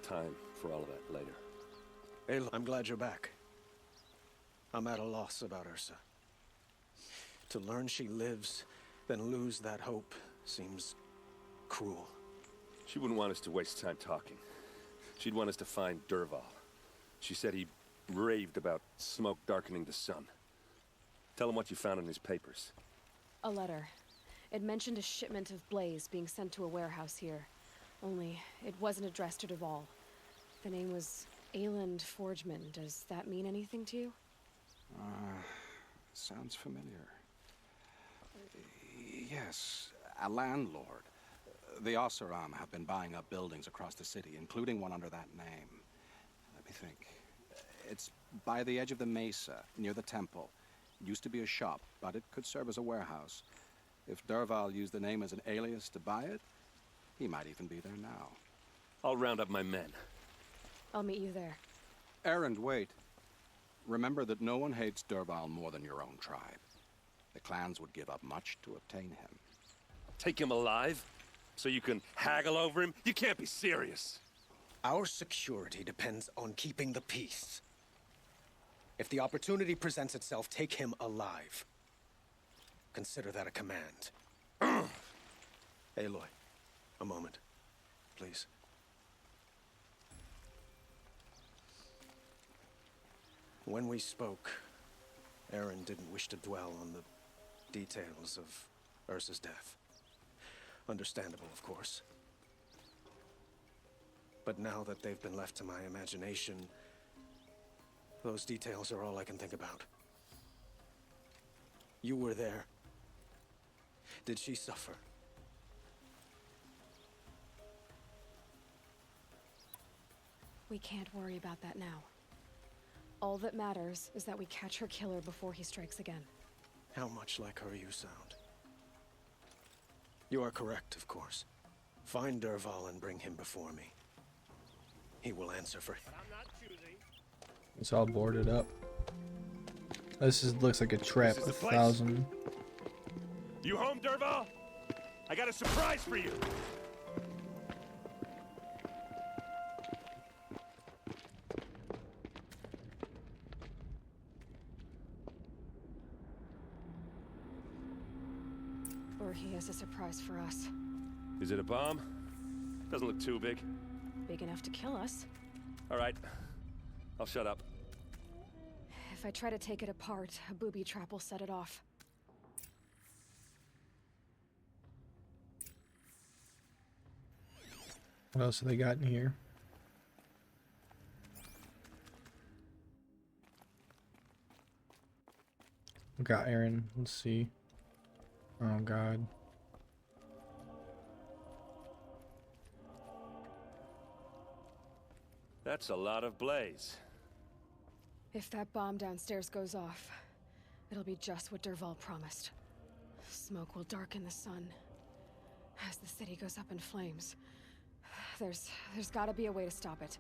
time for all of that later. Aloy, I'm glad you're back. I'm at a loss about Ersa. To learn she lives, then lose that hope, seems cruel. She wouldn't want us to waste time talking. She'd want us to find Dervahl. She said he raved about smoke darkening the sun. Tell him what you found in his papers. A letter. It mentioned a shipment of blaze being sent to a warehouse here. Only, it wasn't addressed to Dervahl. The name was Erend Forgeman. Does that mean anything to you? Sounds familiar. Yes, a landlord. The Oseram have been buying up buildings across the city, including one under that name. Let me think. It's by the edge of the mesa, near the temple. It used to be a shop, but it could serve as a warehouse. If Dervahl used the name as an alias to buy it, he might even be there now. I'll round up my men. I'll meet you there. Erend, wait. Remember that no one hates Dervahl more than your own tribe. The clans would give up much to obtain him. Take him alive? So you can haggle over him? You can't be serious. Our security depends on keeping the peace. If the opportunity presents itself, take him alive. Consider that a command. Aloy, a moment, please. When we spoke, Erend didn't wish to dwell on the details of Ersa's death. Understandable, of course. But now that they've been left to my imagination, those details are all I can think about. You were there. Did she suffer? We can't worry about that now. All that matters is that we catch her killer before he strikes again. How much like her you sound. You are correct, of course. Find Dervahl and bring him before me. He will answer for him. It's all boarded up. Looks like a trap. 1,000. You home, Dervahl? I got a surprise for you. Or he has a surprise for us. Is it a bomb? Doesn't look too big. Big enough to kill us. All right. I'll shut up. If I try to take it apart, a booby trap will set it off. What else have they got in here? We got Erend. Let's see. Oh God. That's a lot of blaze. If that bomb downstairs goes off, it'll be just what Dervahl promised. Smoke will darken the sun as the city goes up in flames. There's gotta be a way to stop it.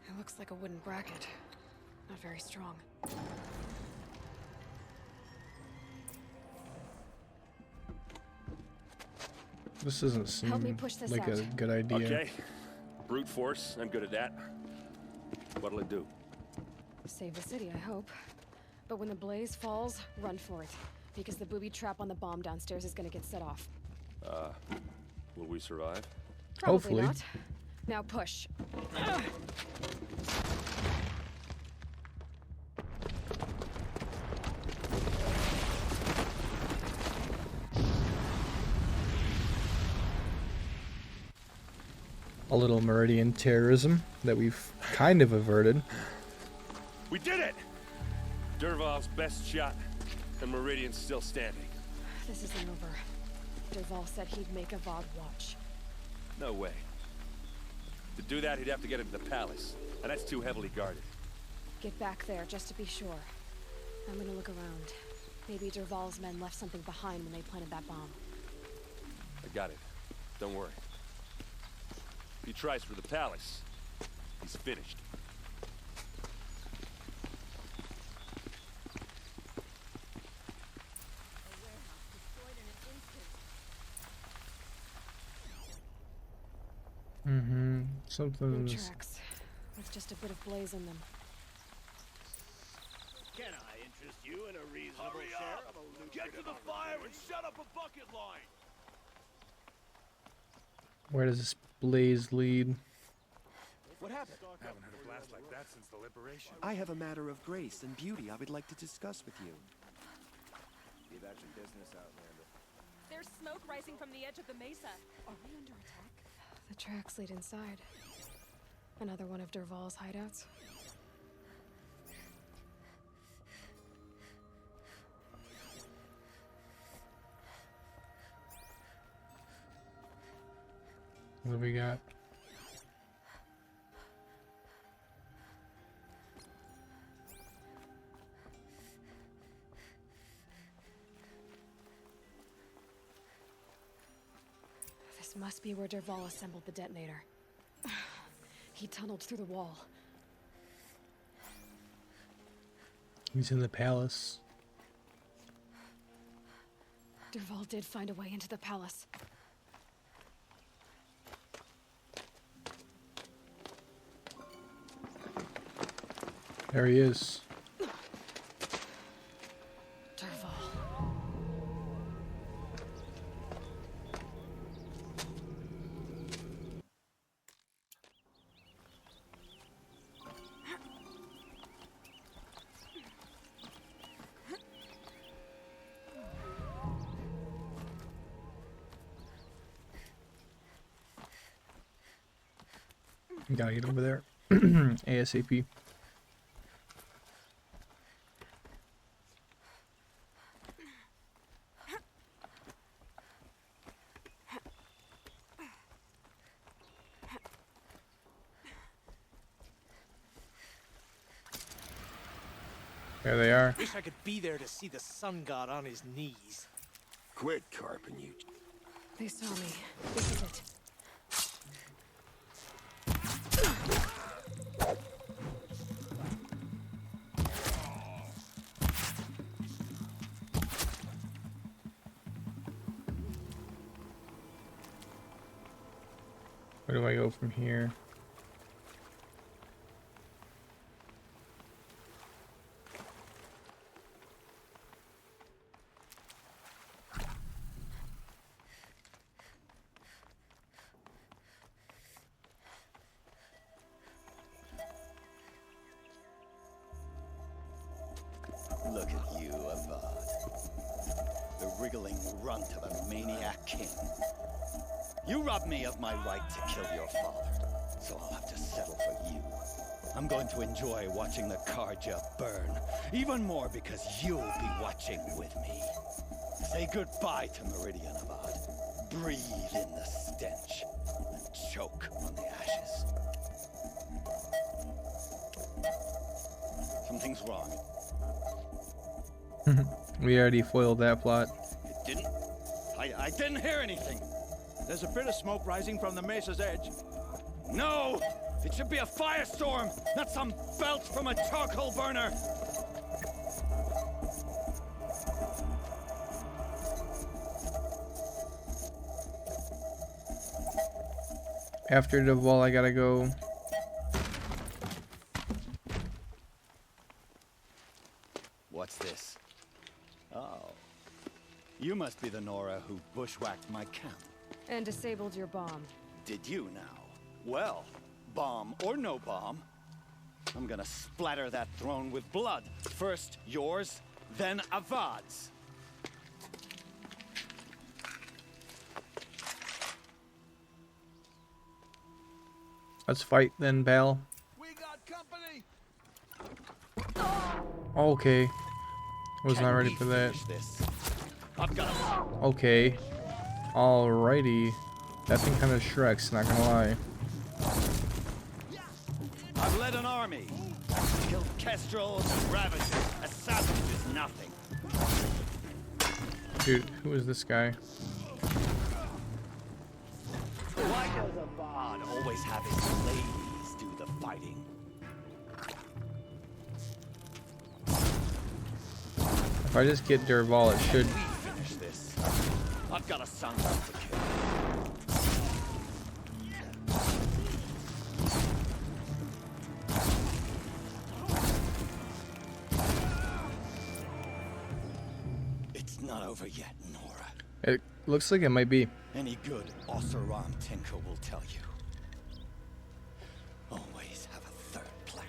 It looks like a wooden bracket. Not very strong. This doesn't seem Help me push this like out. a good idea. Okay. Brute force. I'm good at that. What'll it do? Save the city, I hope. But when the blaze falls, run for it. Because the booby trap on the bomb downstairs is gonna get set off. Will we survive? Probably Hopefully. not. Now push. Ugh. A little Meridian terrorism that we've kind of averted. We did it! Dervahl's best shot, and Meridian's still standing. This isn't over. Dervahl said he'd make Avad watch. No way. To do that, he'd have to get into the palace, and that's too heavily guarded. Get back there, just to be sure. I'm gonna look around. Maybe Dervahl's men left something behind when they planted that bomb. I got it. Don't worry. If he tries for the palace, he's finished. Something's... tracks with just a bit of blaze in them. Can I interest you in a reasonable share of a lucrative... Get to the fire and set up a bucket line! Where does this blaze lead? What happened? I haven't had a blast like that since the liberation. I have a matter of grace and beauty I would like to discuss with you. Be about your business, Outlander. There's smoke rising from the edge of the mesa. Are we under attack? The tracks lead inside. Another one of Dervahl's hideouts. What do we got? This must be where Dervahl assembled the detonator. He tunneled through the wall. He's in the palace. Dervahl did find a way into the palace. There he is. Dervahl. Gotta get over there. ASAP. There they are. Wish I could be there to see the sun god on his knees. Quit carping, you. They saw me. This is it. Where do I go from here? Look at you, Avad. The wriggling runt of a maniac king. You robbed me of my right to kill your father, so I'll have to settle for you. I'm going to enjoy watching the Karja burn, even more because you'll be watching with me. Say goodbye to Meridian, Avad. Breathe in the stench, and choke on the ashes. Something's wrong. We already foiled that plot. It didn't? I didn't hear anything. There's a bit of smoke rising from the mesa's edge. No! It should be a firestorm, not some belch from a charcoal burner! After Dervahl, I gotta go. What's this? Oh. You must be the Nora who bushwhacked my camp. And disabled your bomb. Did you now? Well, bomb or no bomb, I'm gonna splatter that throne with blood. First yours, then Avad's. Let's fight then, Bal. We got company. Okay. Was not Can ready we for that. finish this? I've got a... Okay. Alrighty. That thing kind of Shreks, not gonna lie. I've led an army. Killed kestrels, ravagers. A savage is nothing. Dude, who is this guy? Why does Avad always have his ladies do the fighting? If I just get Dervahl, it should... We finish this. I've got a son to kill. not over yet, Nora. It looks like it might be. Any good Oseram tinker will tell you. Always have a third plan.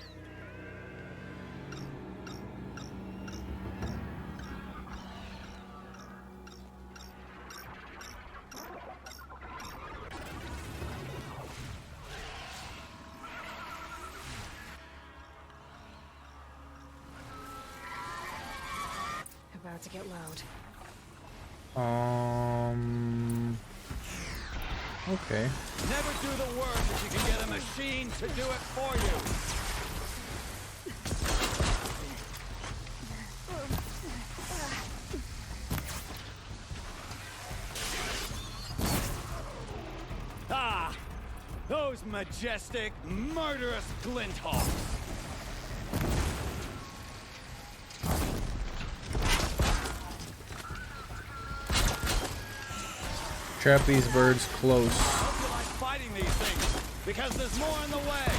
About to get loud. Okay. Never do the work if you can get a machine to do it for you. Ah! Those majestic, murderous glinthawks! Trap these birds close. I hope you like fighting these things, because there's more in the way.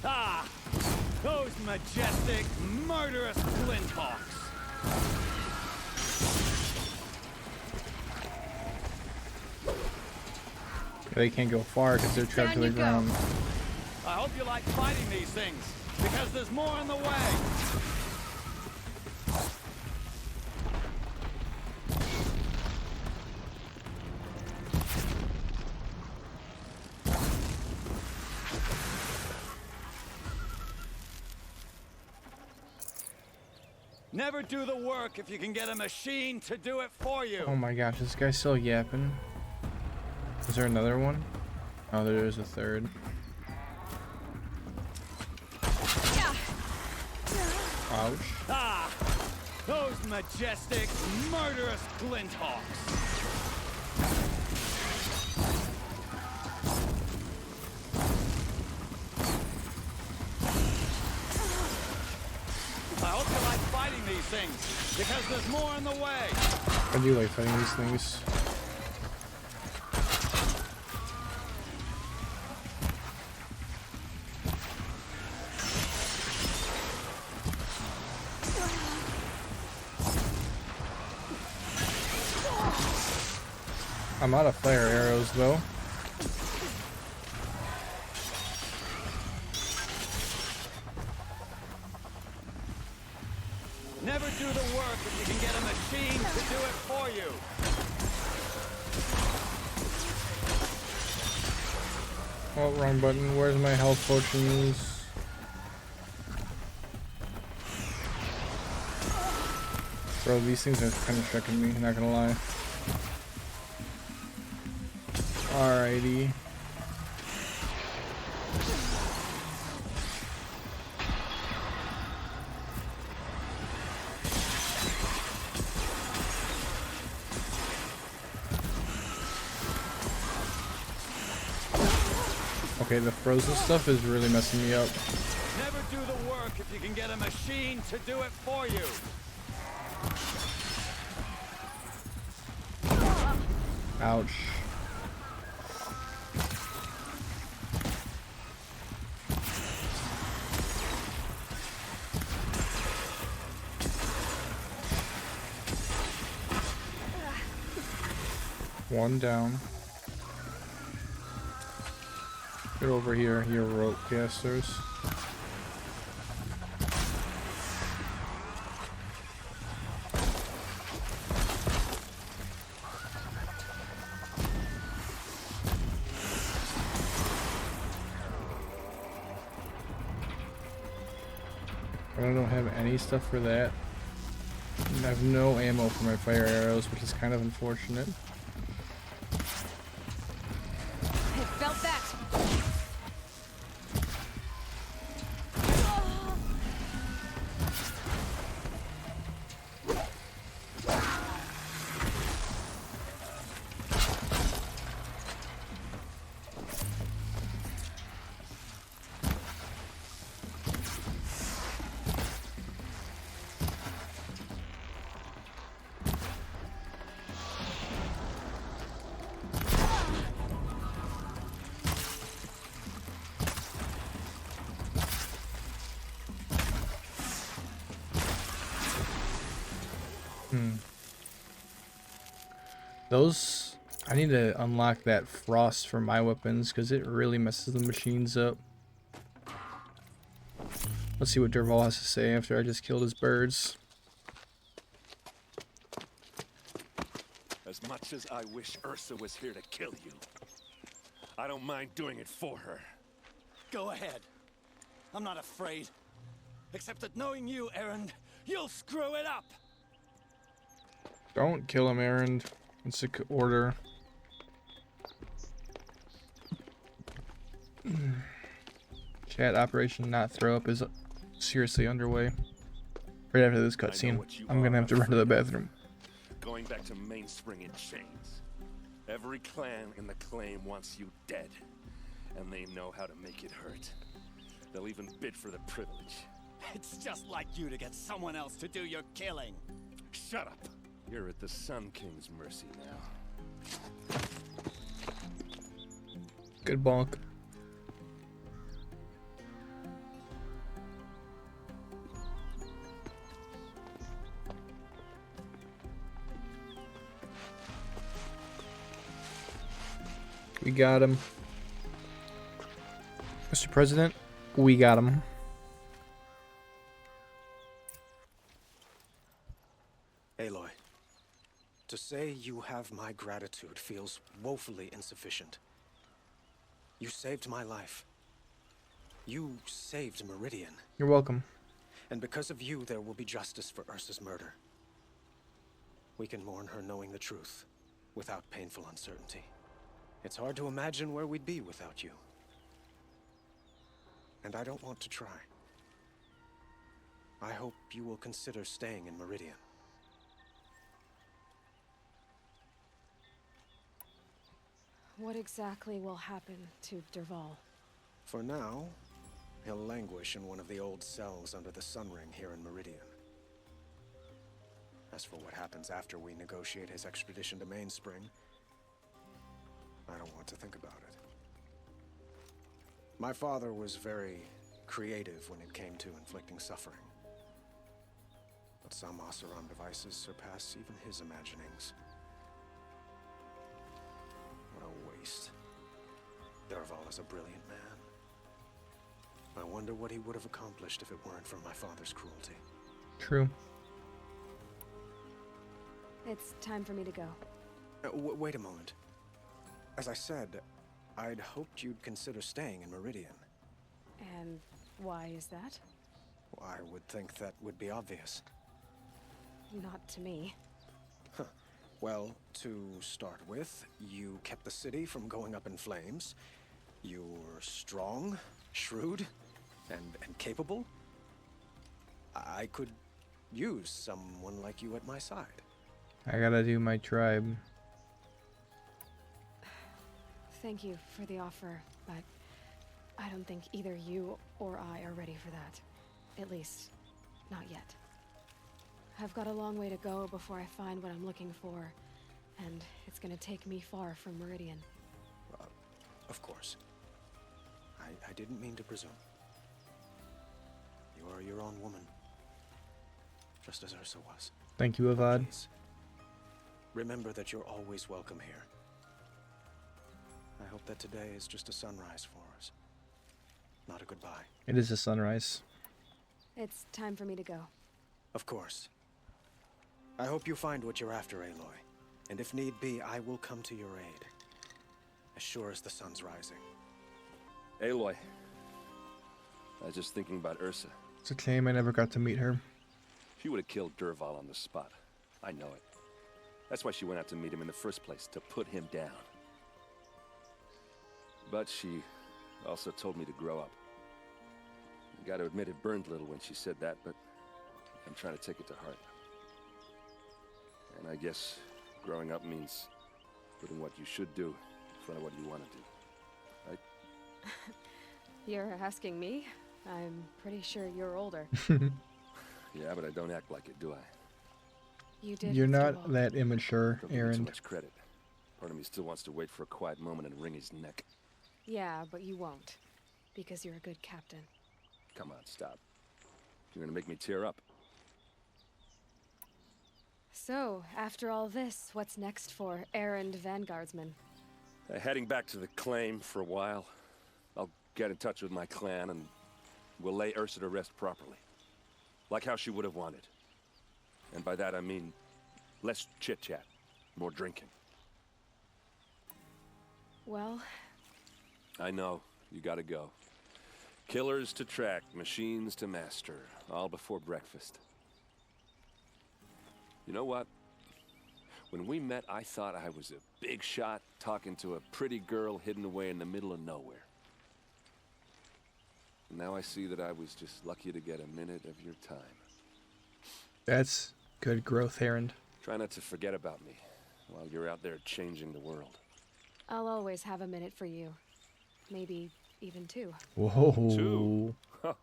Ah! Those majestic, murderous glinthawks! They can't go far because they're trapped to the ground. I hope you like fighting these things, because there's more in the way. Never do the work if you can get a machine to do it for you. Oh my gosh, this guy's still yapping. Is there another one? Oh, there is a third. Ouch. Ah! Those majestic, murderous glinthawks! I hope you like fighting these things, because there's more in the way. I do like fighting these things. I'm out of fire arrows though. Never do the work if you can get a machine to do it for you. Oh, wrong button. Where's my health potions? Bro, these things are kind of tricking me, not gonna lie. Alrighty. Okay, the frozen stuff is really messing me up. Never do the work if you can get a machine to do it for you. Ouch. One down. Get over here, you rope casters. I don't have any stuff for that. And I have no ammo for my fire arrows, which is kind of unfortunate. I felt that. Those... I need to unlock that frost for my weapons, because it really messes the machines up. Let's see what Dervahl has to say after I just killed his birds. As much as I wish Ersa was here to kill you, I don't mind doing it for her. Go ahead. I'm not afraid. Except that knowing you, Erend, you'll screw it up. Don't kill him, Erend. It's an order. Chat, Operation Not Throw Up is seriously underway. Right after this cutscene, I'm gonna have to run to the bathroom. Going back to Mainspring in chains. Every clan in the claim wants you dead, and they know how to make it hurt. They'll even bid for the privilege. It's just like you to get someone else to do your killing. Shut up. You're at the Sun King's mercy now. Good bonk. We got him. Mr. President, we got him. Aloy, to say you have my gratitude feels woefully insufficient. You saved my life. You saved Meridian. You're welcome. And because of you, there will be justice for Ersa's murder. We can mourn her knowing the truth, without painful uncertainty. It's hard to imagine where we'd be without you. And I don't want to try. I hope you will consider staying in Meridian. What exactly will happen to Dervahl? For now, he'll languish in one of the old cells under the Sun Ring here in Meridian. As for what happens after we negotiate his extradition to Mainspring, I don't want to think about it. My father was very creative when it came to inflicting suffering. But some Oseram devices surpass even his imaginings. What a waste. Dervahl is a brilliant man. I wonder what he would have accomplished if it weren't for my father's cruelty. True. It's time for me to go. Wait a moment. As I said, I'd hoped you'd consider staying in Meridian. And why is that? I would think that would be obvious. Not to me. Huh. Well, to start with, you kept the city from going up in flames. You were strong, shrewd, and capable. I could use someone like you at my side. I gotta do my tribe. Thank you for the offer, but I don't think either you or I are ready for that. At least, not yet. I've got a long way to go before I find what I'm looking for, and it's gonna take me far from Meridian. Of course. I didn't mean to presume. You are your own woman, just as Ersa was. Thank you, Avad. Please, remember that you're always welcome here. I hope that today is just a sunrise for us, not a goodbye. It is a sunrise. It's time for me to go. Of course. I hope you find what you're after, Aloy. And if need be, I will come to your aid. As sure as the sun's rising. Aloy. I was just thinking about Ersa. It's a shame I never got to meet her. She would have killed Dervahl on the spot. I know it. That's why she went out to meet him in the first place, to put him down. But she also told me to grow up. I gotta admit it burned a little when she said that, but I'm trying to take it to heart. And I guess growing up means putting what you should do in front of what you want to do. Right? You're asking me? I'm pretty sure you're older. Yeah, but I don't act like it, do I? You did. You're Mr. not Wall. that immature, Don't give me too Erend. much credit. Part of me still wants to wait for a quiet moment and wring his neck. Yeah, but you won't. Because you're a good captain. Come on, stop. You're gonna make me tear up. So, after all this, what's next for Erend Vanguardsman? Heading back to the claim for a while. I'll get in touch with my clan and we'll lay Ersa to rest properly. Like how she would have wanted. And by that I mean less chit-chat, more drinking. Well... I know, you gotta go. Killers to track, machines to master, all before breakfast. You know what? When we met, I thought I was a big shot talking to a pretty girl hidden away in the middle of nowhere. And now I see that I was just lucky to get a minute of your time. That's good growth, Erend. Try not to forget about me while you're out there changing the world. I'll always have a minute for you. Maybe even two. Whoa. Two? Huh.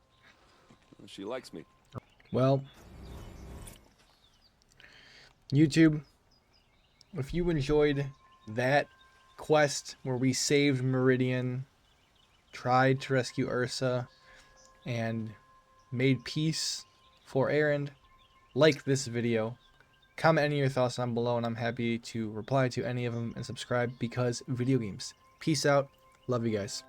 She likes me. Well, YouTube, if you enjoyed that quest where we saved Meridian, tried to rescue Ersa, and made peace for Erend, like this video, comment any of your thoughts down below, and I'm happy to reply to any of them, and subscribe because video games. Peace out. Love you guys.